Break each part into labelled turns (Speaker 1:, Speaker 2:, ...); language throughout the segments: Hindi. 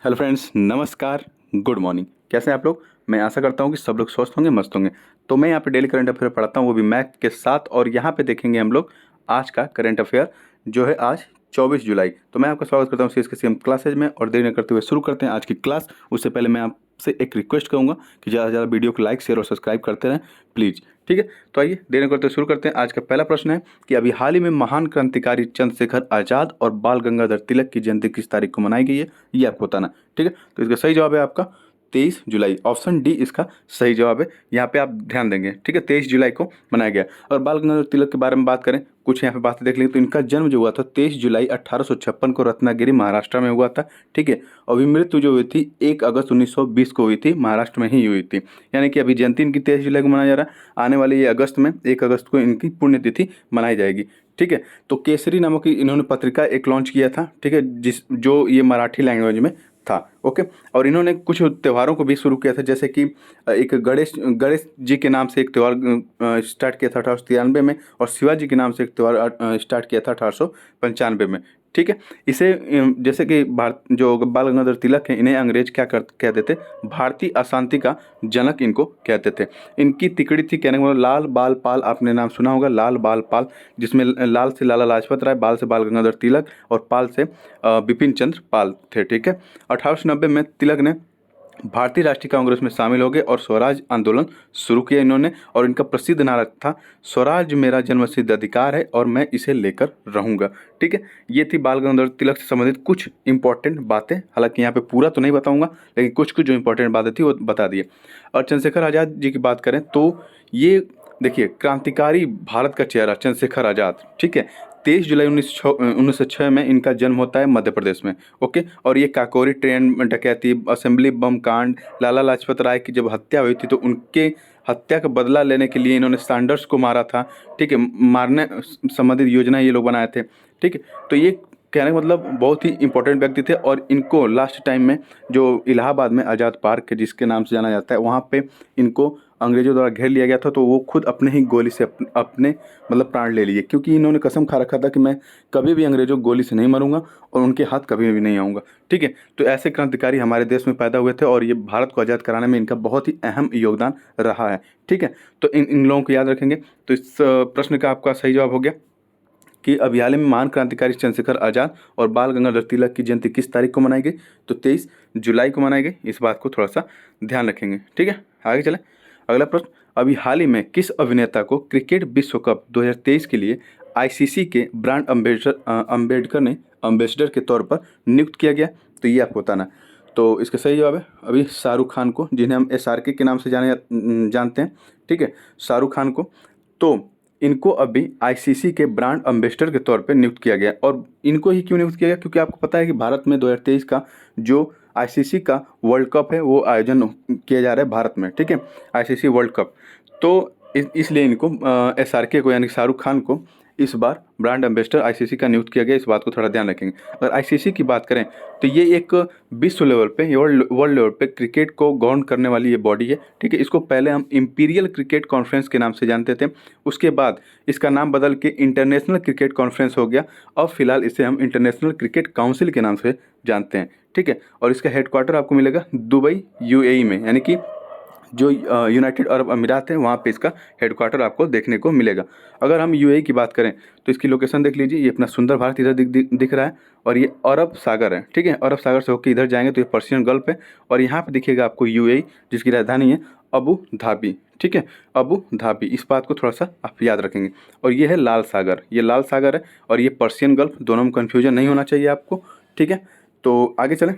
Speaker 1: हेलो फ्रेंड्स, नमस्कार, गुड मॉर्निंग। कैसे हैं आप लोग? मैं आशा करता हूँ कि सब लोग स्वस्थ होंगे, मस्त होंगे। तो मैं यहाँ पे डेली करंट अफेयर पढ़ाता हूँ, वो भी मैथ के साथ। और यहाँ पे देखेंगे हम लोग आज का करंट अफेयर जो है आज 24 जुलाई। तो मैं आपका स्वागत करता हूँ सीएस के सीएम क्लासेज में, और देरी न करते हुए शुरू करते हैं आज की क्लास। उससे पहले मैं आपसे एक रिक्वेस्ट करूँगा कि ज़्यादा से ज़्यादा वीडियो को लाइक, शेयर और सब्सक्राइब करते रहें प्लीज़। ठीक है, तो आइए देरी न करते हुए शुरू करते हैं। आज का पहला प्रश्न है कि अभी हाल ही में महान क्रांतिकारी चंद्रशेखर आज़ाद और बाल गंगाधर तिलक की जयंती किस तारीख को मनाई गई है, ये आपको बताना। ठीक है, तो इसका सही जवाब है आपका 23 जुलाई। ऑप्शन डी इसका सही जवाब है। यहाँ पे आप ध्यान देंगे। ठीक है, 23 जुलाई को मनाया गया। और बाल गंगाधर तिलक के बारे में बात करें, कुछ यहाँ पे बातें देख लेंगे। तो इनका जन्म जो हुआ था 23 जुलाई 1856 को रत्नागिरी महाराष्ट्र में हुआ था। ठीक है, अभी मृत्यु जो हुई थी 1 अगस्त 1920 को हुई थी, महाराष्ट्र में ही हुई थी। यानी कि अभी जयंती इनकी 23 जुलाई को मनाया जा रहा है। आने वाले ये अगस्त में 1 अगस्त को इनकी पुण्यतिथि मनाई जाएगी। ठीक है, तो केसरी नामक की इन्होंने पत्रिका एक लॉन्च किया था। ठीक है, जो ये मराठी लैंग्वेज में था। ओके, और इन्होंने कुछ त्योहारों को भी शुरू किया था, जैसे कि एक गणेश गणेश जी के नाम से एक त्यौहार स्टार्ट किया था 1893 में, और शिवाजी के नाम से एक त्यौहार स्टार्ट किया था 1895 में। ठीक है, इसे जैसे कि भारत जो बाल गंगाधर तिलक हैं, इन्हें अंग्रेज क्या कहते थे, भारतीय अशांति का जनक इनको कहते थे। इनकी तिकड़ी थी, कहने का मतलब लाल बाल पाल, आपने नाम सुना होगा, लाल बाल पाल, जिसमें लाल से लाला लाजपत राय, बाल से बाल गंगाधर तिलक और पाल से बिपिन चंद्र पाल थे। ठीक है, 1890 में तिलक ने भारतीय राष्ट्रीय कांग्रेस में शामिल हो गए और स्वराज आंदोलन शुरू किया इन्होंने। और इनका प्रसिद्ध नारा था, स्वराज मेरा जन्मसिद्ध अधिकार है और मैं इसे लेकर रहूंगा। ठीक है, ये थी बाल गंगाधर तिलक से संबंधित कुछ इंपॉर्टेंट बातें। हालांकि यहाँ पे पूरा तो नहीं बताऊंगा, लेकिन कुछ कुछ जो इंपॉर्टेंट बातें थी वो बता दिए। और चंद्रशेखर आज़ाद जी की बात करें तो ये देखिए क्रांतिकारी भारत का चेहरा चंद्रशेखर आज़ाद। ठीक है, 23 जुलाई 1906 में इनका जन्म होता है मध्य प्रदेश में। ओके, और ये काकोरी ट्रेन डकैती, असेंबली बम कांड, लाला लाजपत राय की जब हत्या हुई थी तो उनके हत्या का बदला लेने के लिए इन्होंने सैंडर्स को मारा था। ठीक है, मारने संबंधित योजना ये लोग बनाए थे। ठीक है, तो ये कहने का मतलब बहुत ही इंपॉर्टेंट व्यक्ति थे। और इनको लास्ट टाइम में जो इलाहाबाद में आज़ाद पार्क है, जिसके नाम से जाना जाता है, वहाँ पे इनको अंग्रेजों द्वारा घेर लिया गया था। तो वो खुद अपने ही गोली से अपने मतलब प्राण ले लिए, क्योंकि इन्होंने कसम खा रखा था कि मैं कभी भी अंग्रेजों की गोली से नहीं मरूंगा और उनके हाथ कभी भी नहीं आऊँगा। ठीक है, तो ऐसे क्रांतिकारी हमारे देश में पैदा हुए थे और ये भारत को आज़ाद कराने में इनका बहुत ही अहम योगदान रहा है। ठीक है, तो इन लोगों को याद रखेंगे। तो इस प्रश्न का आपका सही जवाब हो गया कि अभी हाल ही में महान क्रांतिकारी चंद्रशेखर आज़ाद और बाल गंगाधर तिलक की जयंती किस तारीख को मनाई गई, तो 23 जुलाई को मनाई गई। इस बात को थोड़ा सा ध्यान रखेंगे। ठीक है, आगे चलें। अगला प्रश्न, अभी हाल ही में किस अभिनेता को क्रिकेट विश्व कप 2023 के लिए आईसीसी के ब्रांड अम्बेसडर के तौर पर नियुक्त किया गया, तो ये आपको बताना। तो इसका सही जवाब है अभी शाहरुख खान को, जिन्हें हम एसआरके के नाम से जानते हैं। ठीक है, शाहरुख खान को। तो इनको अभी आईसीसी के ब्रांड अम्बेसडर के तौर पे नियुक्त किया गया। और इनको ही क्यों नियुक्त किया गया, क्योंकि आपको पता है कि भारत में 2023 का जो आईसीसी का वर्ल्ड कप है वो आयोजन किया जा रहा है भारत में। ठीक है, आईसीसी वर्ल्ड कप। तो इसलिए इनको एसआरके को यानी शाहरुख खान को इस बार ब्रांड एम्बेसडर आईसीसी का नियुक्त किया गया। इस बात को थोड़ा ध्यान रखेंगे। अगर आईसीसी की बात करें तो ये एक विश्व लेवल पे, वर्ल्ड लेवल पे क्रिकेट को गवर्न करने वाली ये बॉडी है। ठीक है, इसको पहले हम इंपीरियल क्रिकेट कॉन्फ्रेंस के नाम से जानते थे, उसके बाद इसका नाम बदल के इंटरनेशनल क्रिकेट कॉन्फ्रेंस हो गया। अब फिलहाल इसे हम इंटरनेशनल क्रिकेट काउंसिल के नाम से जानते हैं। ठीक है, और इसका हेडक्वार्टर आपको मिलेगा दुबई यूएई में, यानी कि जो यूनाइटेड अरब अमीरात है वहाँ पे इसका हेडक्वार्टर आपको देखने को मिलेगा। अगर हम यूएई की बात करें तो इसकी लोकेशन देख लीजिए, ये अपना सुंदर भारत इधर दिख रहा है, और ये अरब सागर है। ठीक है, अरब सागर से होकर इधर जाएंगे तो ये पर्शियन गल्फ है, और यहाँ पे दिखेगा आपको यूएई, जिसकी राजधानी है अबू धाबी। ठीक है, अबू धाबी, इस बात को थोड़ा सा आप याद रखेंगे। और ये है लाल सागर, ये लाल सागर है, और ये पर्शियन गल्फ, दोनों में कन्फ्यूजन नहीं होना चाहिए आपको। ठीक है, तो आगे चलें।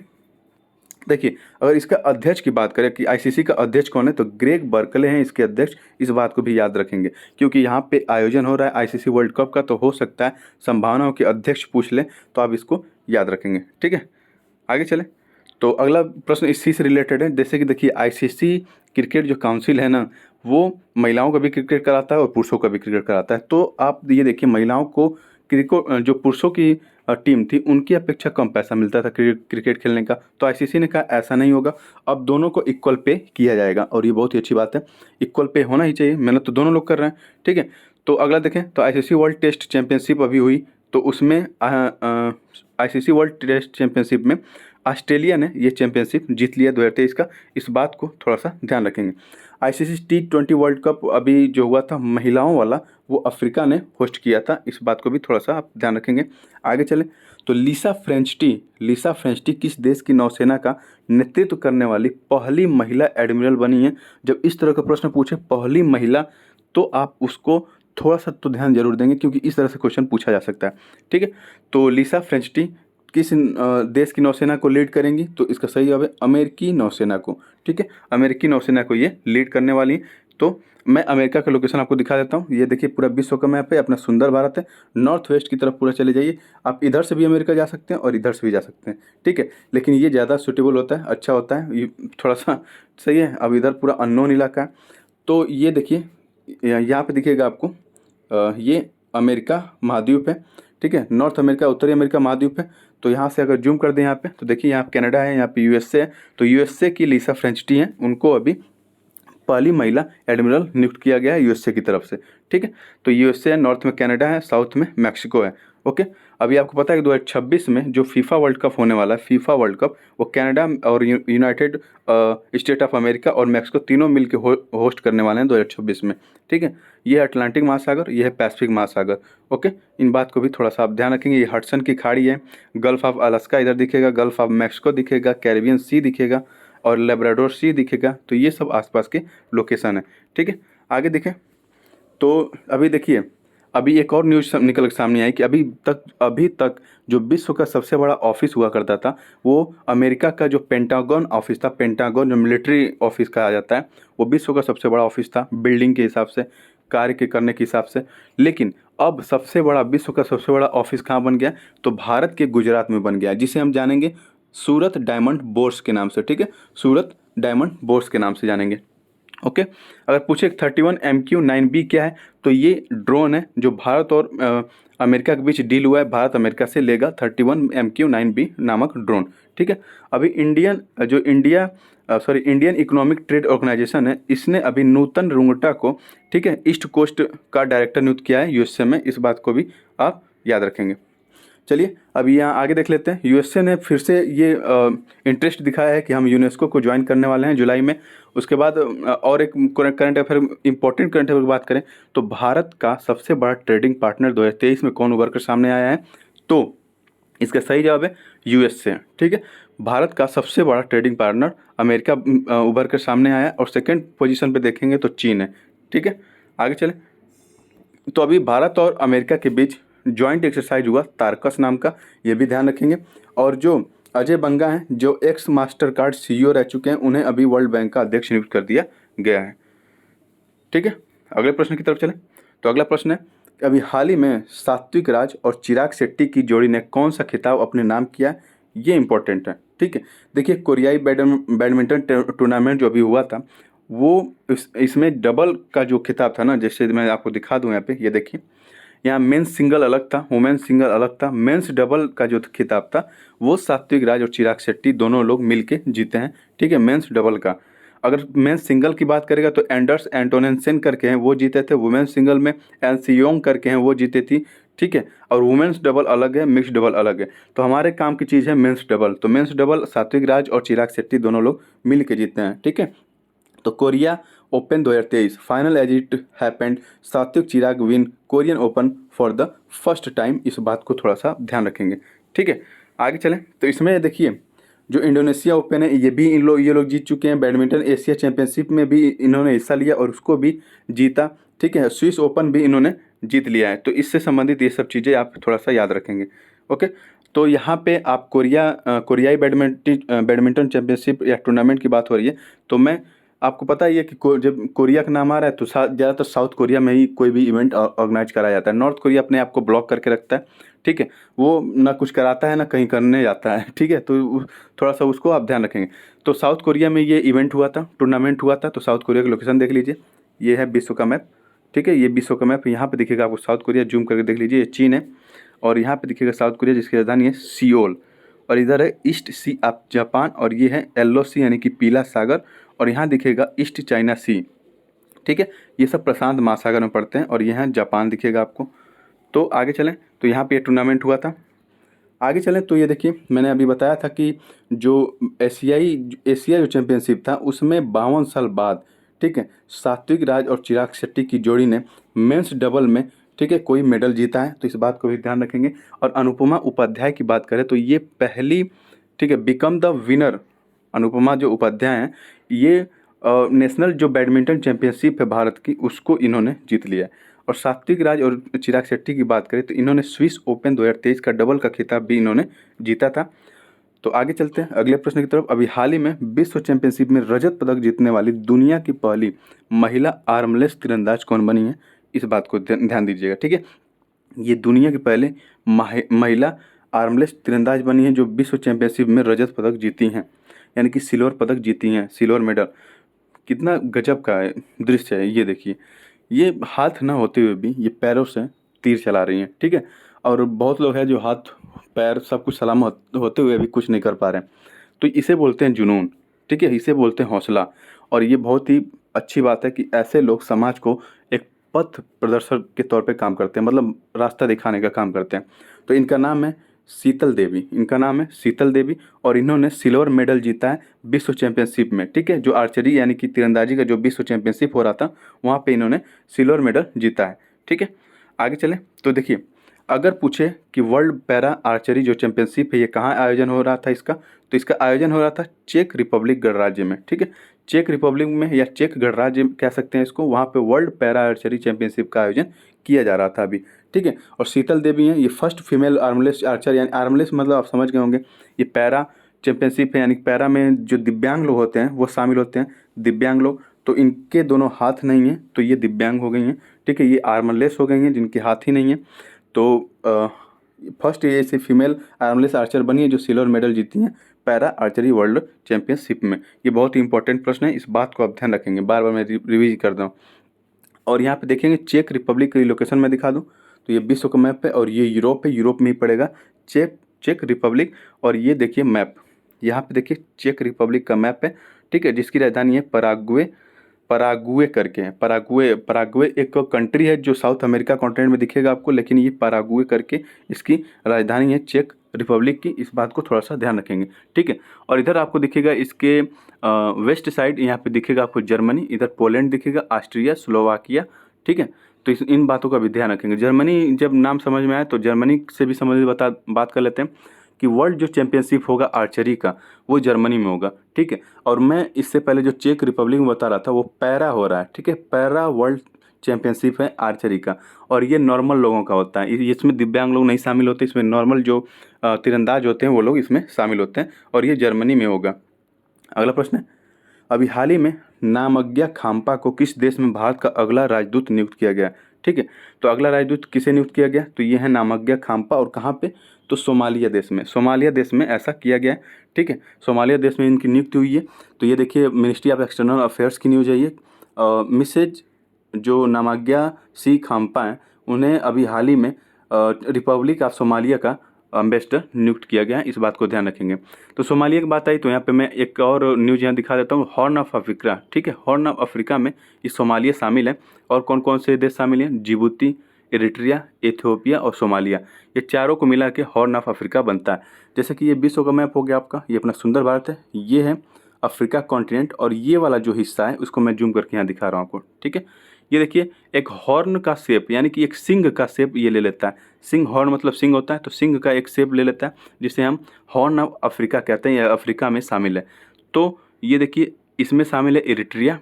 Speaker 1: देखिए, अगर इसका अध्यक्ष की बात करें कि आईसीसी का अध्यक्ष कौन है, तो ग्रेग बर्कले हैं इसके अध्यक्ष। इस बात को भी याद रखेंगे, क्योंकि यहाँ पे आयोजन हो रहा है आईसीसी वर्ल्ड कप का, तो हो सकता है संभावनाओं के अध्यक्ष पूछ लें, तो आप इसको याद रखेंगे। ठीक है, आगे चलें। तो अगला प्रश्न इसी से रिलेटेड है। जैसे कि देखिए, आईसीसी क्रिकेट जो काउंसिल है ना, वो महिलाओं का भी क्रिकेट कराता है और पुरुषों का भी क्रिकेट कराता है। तो आप ये देखिए, महिलाओं को क्रिकेट जो पुरुषों की टीम थी उनकी अपेक्षा कम पैसा मिलता था क्रिकेट खेलने का। तो आईसीसी ने कहा ऐसा नहीं होगा, अब दोनों को इक्वल पे किया जाएगा, और ये बहुत ही अच्छी बात है। इक्वल पे होना ही चाहिए, मेहनत तो दोनों लोग कर रहे हैं। ठीक है, तो अगला देखें, तो आईसीसी वर्ल्ड टेस्ट चैंपियनशिप अभी हुई, तो उसमें आईसीसी वर्ल्ड टेस्ट चैंपियनशिप में ऑस्ट्रेलिया ने ये चैंपियनशिप जीत लिया 2023 का, इस बात को थोड़ा सा ध्यान रखेंगे। आईसीसी T20 वर्ल्ड कप अभी जो हुआ था महिलाओं वाला, वो अफ्रीका ने होस्ट किया था, इस बात को भी थोड़ा सा आप ध्यान रखेंगे। आगे चले तो लीसा फ्रेंचटी किस देश की नौसेना का नेतृत्व करने वाली पहली महिला एडमिरल बनी है। जब इस तरह का प्रश्न पूछे पहली महिला, तो आप उसको थोड़ा सा तो ध्यान जरूर देंगे, क्योंकि इस तरह से क्वेश्चन पूछा जा सकता है। ठीक है, तो लीसा फ्रेंचटी किस देश की नौसेना को लीड करेंगी, तो इसका सही जवाब है अमेरिकी नौसेना को। ठीक है, अमेरिकी नौसेना को ये लीड करने वाली है। तो मैं अमेरिका का लोकेशन आपको दिखा देता हूँ। ये देखिए पूरा विश्व का मैप है, अपना सुंदर भारत है। नॉर्थ वेस्ट की तरफ पूरा चले जाइए, आप इधर से भी अमेरिका जा सकते हैं और इधर से भी जा सकते हैं। ठीक है, लेकिन ये ज़्यादा सूटेबल होता है, अच्छा होता है, ये थोड़ा सा सही है। अब इधर पूरा अननोन इलाका है। तो ये देखिए यहाँ पे दिखेगा आपको, ये अमेरिका महाद्वीप है। ठीक है, नॉर्थ अमेरिका उत्तरी अमेरिका महाद्वीप है। तो यहाँ से अगर जूम कर दें यहाँ पे, तो देखिए यहाँ कनाडा है, यहाँ पे यूएसए है। तो यूएसए की लीसा फ्रेंचटी हैं, उनको अभी पहली महिला एडमिरल नियुक्त किया गया है यूएसए की तरफ से। ठीक है, तो यूएसए है, नॉर्थ में कनाडा है, साउथ में मैक्सिको है। ओके, अभी आपको पता है कि 2026 में जो फीफा वर्ल्ड कप होने वाला है, फीफा वर्ल्ड कप, वो कनाडा और यूनाइटेड स्टेट ऑफ अमेरिका और मैक्सिको तीनों मिलकर होस्ट करने वाले हैं 2026 में। ठीक है, ये है अटलांटिक महासागर, ये है पैसिफिक महासागर। ओके, इन बात को भी थोड़ा सा आप ध्यान रखेंगे। ये हडसन की खाड़ी है, गल्फ ऑफ अलास्का इधर दिखेगा, गल्फ ऑफ मैक्सिको दिखेगा, कैरिबियन सी दिखेगा और लेब्राडोर सी दिखेगा। तो ये सब आसपास के लोकेशन है। ठीक है, आगे देखें तो अभी देखिए, अभी एक और न्यूज़ निकल के सामने आई कि अभी तक जो विश्व का सबसे बड़ा ऑफिस हुआ करता था, वो अमेरिका का जो पेंटागन ऑफिस था, पेंटागन जो मिलिट्री ऑफिस कहा जाता है, वो विश्व का सबसे बड़ा ऑफिस था, बिल्डिंग के हिसाब से, कार्य के करने के हिसाब से। लेकिन अब सबसे बड़ा, विश्व का सबसे बड़ा ऑफिस कहाँ बन गया, तो भारत के गुजरात में बन गया, जिसे हम जानेंगे सूरत डायमंड बोर्स के नाम से। ठीक है, सूरत डायमंड बोर्स के नाम से जानेंगे। ओके, अगर पूछे 31 MQ-9B क्या है, तो ये ड्रोन है जो भारत और अमेरिका के बीच डील हुआ है, भारत अमेरिका से लेगा 31 MQ-9B नामक ड्रोन। ठीक है, अभी इंडियन इकोनॉमिक ट्रेड ऑर्गेनाइजेशन है, इसने अभी नूतन रुंगटा को, ठीक है, ईस्ट कोस्ट का डायरेक्टर नियुक्त किया है यूएसए में, इस बात को भी आप याद रखेंगे। चलिए अभी यहाँ आगे देख लेते हैं। यूएसए ने फिर से ये इंटरेस्ट दिखाया है कि हम यूनेस्को को ज्वाइन करने वाले हैं जुलाई में। उसके बाद और एक current affair, important current affair की बात करें तो भारत का सबसे बड़ा ट्रेडिंग पार्टनर 2023 में कौन उभर कर सामने आया है, तो इसका सही जवाब है यूएसए। ठीक है, भारत का सबसे बड़ा ट्रेडिंग पार्टनर अमेरिका उभर कर सामने आया है, और सेकेंड पोजीशन पे देखेंगे तो चीन है। ठीक है, आगे चले तो अभी भारत और अमेरिका के बीच जॉइंट एक्सरसाइज हुआ तारकस नाम का, ये भी ध्यान रखेंगे। और जो अजय बंगा हैं, जो एक्स मास्टर कार्ड CEO रह चुके हैं, उन्हें अभी वर्ल्ड बैंक का अध्यक्ष नियुक्त कर दिया गया है। ठीक है, अगले प्रश्न की तरफ चलें तो अगला प्रश्न है कि अभी हाल ही में सात्विक राज और चिराग शेट्टी की जोड़ी ने कौन सा खिताब अपने नाम किया, ये इंपॉर्टेंट है। ठीक है, देखिए कोरियाई बैडमिंटन टूर्नामेंट जो अभी हुआ था, वो इसमें डबल का जो खिताब था ना, जैसे मैं आपको दिखा दूं यहाँ पे, ये देखिए यहाँ मेंस सिंगल अलग था, वुमेन्स सिंगल अलग था, मेंस डबल का जो खिताब था वो सात्विक राज और चिराग शेट्टी दोनों लोग मिलके जीते हैं। ठीक है, मेंस डबल का। अगर मेंस सिंगल की बात करेगा तो एंडर्स एंटोनेनसेन करके हैं, वो जीते थे। वुमेन्स सिंगल में एन सियोंग करके हैं, वो जीते थी। ठीक है, और वुमेन्स डबल अलग है, मिक्स डबल अलग है। तो हमारे काम की चीज़ है मेंस डबल, तो मेंस डबल सात्विक राज और चिराग शेट्टी दोनों लोग मिल के जीतते हैं। ठीक है, तो Korea Open 2023 final as it happened, Satwik Chirag win Korean Open for the first time, इस बात को थोड़ा सा ध्यान रखेंगे। ठीक है, आगे चलें तो इसमें देखिए जो इंडोनेशिया ओपन है, ये भी ये लोग जीत चुके हैं। बैडमिंटन एशिया चैंपियनशिप में भी इन्होंने हिस्सा लिया और उसको भी जीता। ठीक है, स्विस ओपन भी इन्होंने जीत लिया है। तो इससे संबंधित ये सब चीज़ें आप थोड़ा सा याद रखेंगे। ओके, तो यहाँ पे आप कोरियाई बैडमिंटन चैंपियनशिप या टूर्नामेंट की बात हो रही है, तो मैं आपको पता ही है कि जब कोरिया का नाम आ रहा है तो ज़्यादातर साउथ कोरिया में ही कोई भी इवेंट ऑर्गेनाइज कराया जाता है। नॉर्थ कोरिया अपने आप को ब्लॉक करके रखता है। ठीक है, वो ना कुछ कराता है ना कहीं करने जाता है। ठीक है, तो थोड़ा सा उसको आप ध्यान रखेंगे। तो साउथ कोरिया में ये इवेंट हुआ था, टूर्नामेंट हुआ था। तो साउथ कोरिया की लोकेशन देख लीजिए, ये है विश्व का मैप। ठीक है, ये विश्व का मैप, यहाँ पे दिखेगा आपको साउथ कोरिया, जूम करके देख लीजिए, ये चीन है। और यहाँ पे दिखेगा साउथ कोरिया जिसकी राजधानी है सियोल। और इधर है ईस्ट सी ऑफ जापान, और ये है येलो सी यानी कि पीला सागर। और यहाँ दिखेगा ईस्ट चाइना सी। ठीक है, ये सब प्रशांत महासागर में पड़ते हैं। और यहाँ जापान दिखेगा आपको। तो आगे चलें तो यहाँ पे ये टूर्नामेंट हुआ था। आगे चलें तो ये देखिए, मैंने अभी बताया था कि जो एशिया जो चैंपियनशिप था उसमें 52 साल बाद, ठीक है, सात्विक राज और चिराग शेट्टी की जोड़ी ने मेंस डबल में, ठीक है, कोई मेडल जीता है, तो इस बात को भी ध्यान रखेंगे। और अनुपमा उपाध्याय की बात करें तो ये पहली, ठीक है, बिकम द विनर, अनुपमा जो उपाध्याय हैं ये नेशनल जो बैडमिंटन चैंपियनशिप है भारत की उसको इन्होंने जीत लिया है। और सात्विक राज और चिराग शेट्टी की बात करें तो इन्होंने स्विस ओपन 2023 का डबल का खिताब भी इन्होंने जीता था। तो आगे चलते हैं अगले प्रश्न की तरफ। अभी हाल ही में विश्व चैंपियनशिप में रजत पदक जीतने वाली दुनिया की पहली महिला आर्मलेस तीरंदाज कौन बनी है, इस बात को ध्यान दीजिएगा, ठीक है। ये दुनिया की पहले महिला आर्मलेस तीरंदाज बनी है जो विश्व चैंपियनशिप में रजत पदक जीती हैं, यानी कि सिल्वर पदक जीती हैं, सिल्वर मेडल। कितना गजब का दृश्य है ये देखिए, ये हाथ ना होते हुए भी ये पैरों से तीर चला रही हैं, ठीक है। और बहुत लोग हैं जो हाथ पैर सब कुछ सलामत होते हुए भी कुछ नहीं कर पा रहे हैं, तो इसे बोलते हैं जुनून, ठीक है, इसे बोलते हैं हौसला। और ये बहुत ही अच्छी बात है कि ऐसे लोग समाज को एक पथ प्रदर्शक के तौर पे काम करते हैं, मतलब रास्ता दिखाने का काम करते हैं। तो इनका नाम है शीतल देवी, इनका नाम है शीतल देवी, और इन्होंने सिल्वर मेडल जीता है विश्व चैंपियनशिप में, ठीक है, जो आर्चरी यानी कि तीरंदाजी का जो विश्व चैंपियनशिप हो रहा था वहाँ पे इन्होंने सिल्वर मेडल जीता है, ठीक है। आगे चलें तो देखिए, अगर पूछे कि वर्ल्ड पैरा आर्चरी जो चैंपियनशिप है ये कहाँ आयोजन हो रहा था इसका, तो इसका आयोजन हो रहा था चेक रिपब्लिक गणराज्य में, ठीक है, चेक रिपब्लिक में या चेक गणराज्य कह सकते हैं इसको, वहाँ पे वर्ल्ड पैरा आर्चरी चैंपियनशिप का आयोजन किया जा रहा था अभी, ठीक है। और शीतल देवी हैं ये फर्स्ट फीमेल आर्मलेस आर्चर, यानी आर्मलेस मतलब आप समझ गए होंगे, ये पैरा चैंपियनशिप है, यानी पैरा में जो दिव्यांग लोग होते हैं वो शामिल होते हैं, दिव्यांग लोग। तो इनके दोनों हाथ नहीं हैं तो ये दिव्यांग हो गई हैं, ठीक है, ये आर्मलेस हो गई हैं जिनके हाथ ही नहीं हैं। तो फर्स्ट ये ऐसी फीमेल आर्मलेस आर्चर बनी है जो सिल्वर मेडल जीती हैं पैरा आर्चरी वर्ल्ड चैंपियनशिप में। ये बहुत ही इंपॉर्टेंट प्रश्न है, इस बात को आप ध्यान रखेंगे, बार बार मैं रिवीज कर दूँ। और यहाँ पे देखेंगे चेक रिपब्लिक की लोकेशन में दिखा दूँ तो ये विश्व का मैप है और ये यूरोप है, यूरोप में ही पड़ेगा चेक चेक रिपब्लिक। और ये देखिए मैप, यहाँ पे देखिए चेक रिपब्लिक का मैप है, ठीक है, जिसकी राजधानी है पराग्वे, परागुए करके है, परागुए, परागुए एक कंट्री है जो साउथ अमेरिका कॉन्टिनेंट में दिखेगा आपको, लेकिन ये परागुए करके इसकी राजधानी है चेक रिपब्लिक की, इस बात को थोड़ा सा ध्यान रखेंगे, ठीक है। और इधर आपको दिखेगा इसके वेस्ट साइड, यहाँ पे दिखेगा आपको जर्मनी, इधर पोलैंड दिखेगा, ऑस्ट्रिया, स्लोवाकिया, ठीक है। तो इन बातों का भी ध्यान रखेंगे। जर्मनी जब नाम समझ में आए तो जर्मनी से भी समझ बात कर लेते हैं कि वर्ल्ड जो चैंपियनशिप होगा आर्चरी का वो जर्मनी में होगा, ठीक है। और मैं इससे पहले जो चेक रिपब्लिक में बता रहा था वो पैरा हो रहा है, ठीक है, पैरा वर्ल्ड चैंपियनशिप है आर्चरी का, और ये नॉर्मल लोगों का होता है, इसमें दिव्यांग लोग नहीं शामिल होते, इसमें नॉर्मल जो तीरंदाज होते हैं वो लोग इसमें शामिल होते हैं, और ये जर्मनी में होगा। अगला प्रश्न है, अभी हाल ही में नामग्या खाम्पा को किस देश में भारत का अगला राजदूत नियुक्त किया गया, ठीक है। तो अगला राजदूत किसे नियुक्त किया गया, तो ये है नामग्या खाम्पा, और कहाँ पे, तो सोमालिया देश में, सोमालिया देश में ऐसा किया गया है, ठीक है, सोमालिया देश में इनकी नियुक्ति हुई है। तो ये देखिए मिनिस्ट्री ऑफ एक्सटर्नल अफेयर्स की न्यूज़ है ये। मिसेज जो नामग्या सी खाम्पा हैं उन्हें अभी हाल ही में रिपब्लिक ऑफ सोमालिया का अम्बेसडर नियुक्त किया गया है, इस बात को ध्यान रखेंगे। तो सोमालिया की बात आई तो यहाँ पे मैं एक और न्यूज़ यहाँ दिखा देता हूँ, हॉर्न ऑफ अफ्रीका, ठीक है, हॉर्न ऑफ अफ्रीका में ये सोमालिया शामिल है। और कौन कौन से देश शामिल हैं, जिबूती, इरिट्रिया, इथियोपिया और सोमालिया, ये चारों को मिला के हॉर्न ऑफ अफ्रीका बनता है। जैसे कि ये विश्व का मैप हो गया आपका, ये अपना सुंदर भारत है, ये है अफ्रीका कॉन्टिनेंट, और ये वाला जो हिस्सा है उसको मैं जूम करके यहाँ दिखा रहा हूँ आपको, ठीक है। ये देखिए एक हॉर्न का शेप, यानी कि एक सिंग का शेप ये ले लेता है, सिंग, हॉर्न मतलब सिंग होता है, तो सिंग का एक शेप ले लेता है जिसे हम हॉर्न ऑफ अफ्रीका कहते हैं, या अफ्रीका में शामिल है। तो ये देखिए इसमें शामिल है इरिट्रिया,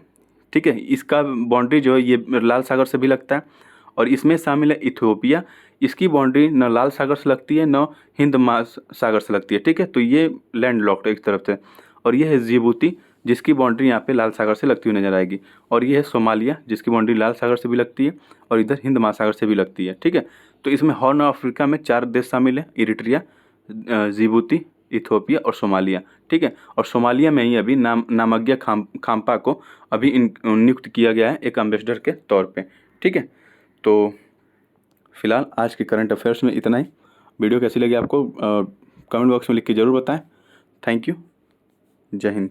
Speaker 1: ठीक है, इसका बाउंड्री जो है ये लाल सागर से भी लगता है। और इसमें शामिल है इथियोपिया, इसकी बाउंड्री न लाल सागर से लगती है न हिंद महासागर से लगती है, ठीक है, तो ये लैंड लॉक्ड है एक तरफ से। और ये है जिबूती जिसकी बाउंड्री यहाँ पे लाल सागर से लगती हुई नजर आएगी। और ये है सोमालिया जिसकी बाउंड्री लाल सागर से भी लगती है और इधर हिंद महासागर से भी लगती है, ठीक है। तो इसमें हॉर्न ऑफ अफ्रीका में 4 देश शामिल हैं, इरिट्रिया, जिबूती, इथियोपिया और सोमालिया, ठीक है। और सोमालिया में ही अभी नामग्या खाम्पा को अभी नियुक्त किया गया है एक एम्बेसडर के तौर पे, ठीक है। तो फिलहाल आज के करंट अफेयर्स में इतना ही। वीडियो कैसी लगी आपको कमेंट बॉक्स में लिख के ज़रूर बताएं। थैंक यू, जय हिंद।